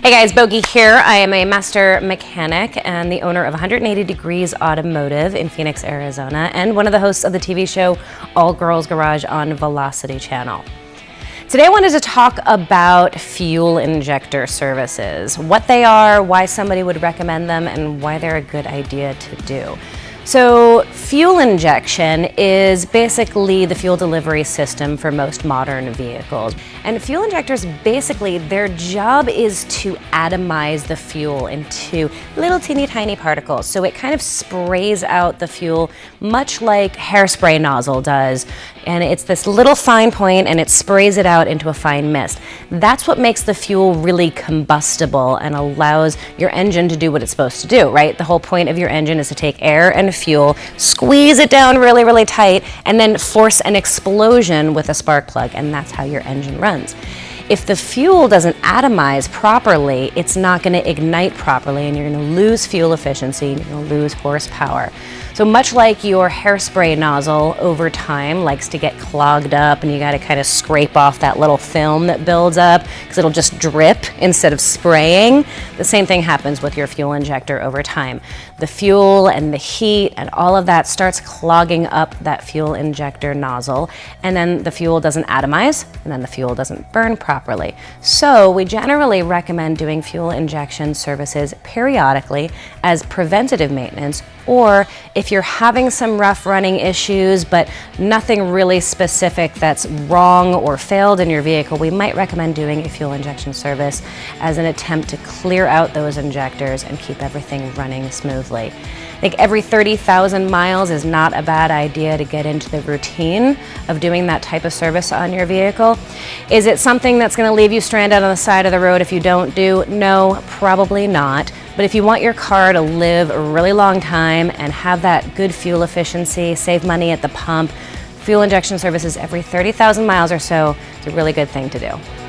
Hey guys, Bogi here. I am a master mechanic and the owner of 180 Degrees Automotive in Phoenix, Arizona, and one of the hosts of the TV show All Girls Garage on Velocity Channel. Today I wanted to talk about fuel injector services, what they are, why somebody would recommend them, and why they're a good idea to do. So fuel injection is basically the fuel delivery system for most modern vehicles. And fuel injectors, basically, their job is to atomize the fuel into little teeny tiny particles. So it kind of sprays out the fuel much like hairspray nozzle does. And it's this little fine point and it sprays it out into a fine mist. That's what makes the fuel really combustible and allows your engine to do what it's supposed to do, right? The whole point of your engine is to take air and fuel, squeeze it down really, really tight, and then force an explosion with a spark plug, and that's how your engine runs. If the fuel doesn't atomize properly, it's not going to ignite properly, and you're going to lose fuel efficiency, and you're going to lose horsepower. So much like your hairspray nozzle over time likes to get clogged up and you got to kind of scrape off that little film that builds up because it'll just drip instead of spraying, the same thing happens with your fuel injector over time. The fuel and the heat and all of that starts clogging up that fuel injector nozzle, and then the fuel doesn't atomize, and then the fuel doesn't burn properly. So we generally recommend doing fuel injection services periodically as preventative maintenance, or if you're having some rough running issues but nothing really specific that's wrong or failed in your vehicle, we might recommend doing a fuel injection service as an attempt to clear out those injectors and keep everything running smoothly. I think every 30,000 miles is not a bad idea to get into the routine of doing that type of service on your vehicle. Is it something that's going to leave you stranded on the side of the road if you don't do? No, probably not. But if you want your car to live a really long time and have that good fuel efficiency, save money at the pump, fuel injection services every 30,000 miles or so is a really good thing to do.